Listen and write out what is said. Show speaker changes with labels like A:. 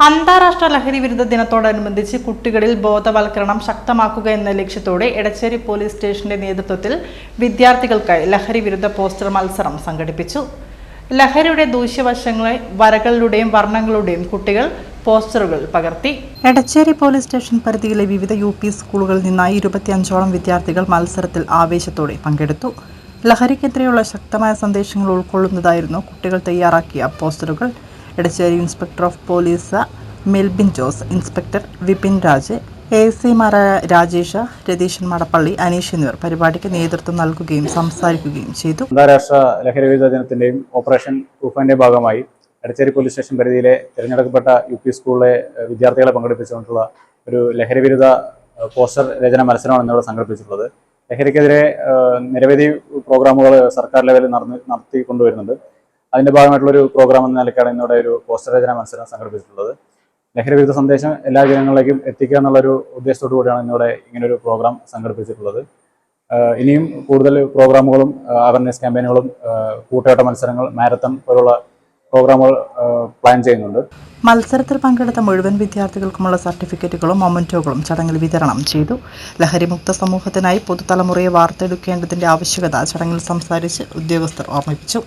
A: അന്താരാഷ്ട്ര ലഹരി വിരുദ്ധ ദിനത്തോടനുബന്ധിച്ച് കുട്ടികളിൽ ബോധവൽക്കരണം ശക്തമാക്കുക എന്ന ലക്ഷ്യത്തോടെ എടച്ചേരി പോലീസ് സ്റ്റേഷന്റെ നേതൃത്വത്തിൽ വിദ്യാർത്ഥികൾക്കായി ലഹരി വിരുദ്ധ പോസ്റ്റർ മത്സരം സംഘടിപ്പിച്ചു. ലഹരിയുടെ ദൂഷ്യവശങ്ങളെ വരകളിലൂടെയും വർണ്ണങ്ങളുടെയും കുട്ടികൾ പോസ്റ്ററുകൾ പകർത്തി. എടച്ചേരി പോലീസ് സ്റ്റേഷൻ പരിധിയിലെ വിവിധ UP സ്കൂളുകളിൽ നിന്നായി 25ഓളം വിദ്യാർത്ഥികൾ മത്സരത്തിൽ ആവേശത്തോടെ പങ്കെടുത്തു. ലഹരിക്കെതിരെയുള്ള ശക്തമായ സന്ദേശങ്ങൾ ഉൾക്കൊള്ളുന്നതായിരുന്നു കുട്ടികൾ തയ്യാറാക്കിയ പോസ്റ്ററുകൾ. Edacheri inspector of police Melbin Jose, inspector Vipin Raj, ASIമാരായ രാജേഷ്, രതീശൻ മടപ്പള്ളി, അനീഷ് എന്നിവർ പരിപാടിക്ക് നേതൃത്വം നൽകുകയും സംസാരിക്കുകയും ചെയ്തു.
B: അന്താരാഷ്ട്ര ലഹരി വിരുദ്ധ ദിനത്തിന്റെയും ഓപ്പറേഷൻ തൂഫാന്റെ ഭാഗമായി എടച്ചേരി പോലീസ് സ്റ്റേഷൻ പരിധിയിലെ തിരഞ്ഞെടുക്കപ്പെട്ട UP സ്കൂളിലെ വിദ്യാർത്ഥികളെ പങ്കെടുപ്പിച്ചുകൊണ്ടുള്ള ഒരു ലഹരി വിരുദ്ധ പോസ്റ്റർ രചന മത്സരമാണ് ഇന്നിവിടെ സംഘടിപ്പിച്ചിട്ടുള്ളത്. ലഹരിക്കെതിരെ നിരവധി പ്രോഗ്രാമുകൾ സർക്കാർ ലെവലിൽ നടത്തിക്കൊണ്ടുവരുന്നുണ്ട്. അതിന്റെ ഭാഗമായിട്ടുള്ളൊരു പ്രോഗ്രാം എന്ന നിലയ്ക്കാണ് ഇന്നിവിടെ ഒരു പോസ്റ്റർ രചന മത്സരം സംഘടിപ്പിച്ചിട്ടുള്ളത്. ലഹരി വിരുദ്ധ സന്ദേശം എല്ലാ ജനങ്ങളിലേക്കും എത്തിക്കുക എന്നുള്ളൊരു ഉദ്ദേശത്തോടു കൂടിയാണ് ഇന്നിവിടെ ഇങ്ങനൊരു പ്രോഗ്രാം സംഘടിപ്പിച്ചിട്ടുള്ളത്. ഇനിയും കൂടുതൽ പ്രോഗ്രാമുകളും അവയർനെസ് ക്യാമ്പയിനുകളും കൂട്ടയോട്ട മത്സരങ്ങൾ, മാരത്തൺ പോലുള്ള പ്രോഗ്രാമുകൾ പ്ലാൻ ചെയ്യുന്നുണ്ട്.
A: മത്സരത്തിൽ പങ്കെടുത്ത മുഴുവൻ വിദ്യാർത്ഥികൾക്കുമുള്ള സർട്ടിഫിക്കറ്റുകളും മൊമെന്റോകളും ചടങ്ങിൽ വിതരണം ചെയ്തു. ലഹരിമുക്ത സമൂഹത്തിനായി പുതുതലമുറയെ വാർത്തെടുക്കേണ്ടതിന്റെ ആവശ്യകത ചടങ്ങിൽ സംസാരിച്ച് ഉദ്യോഗസ്ഥർ ഓർമ്മിപ്പിച്ചു.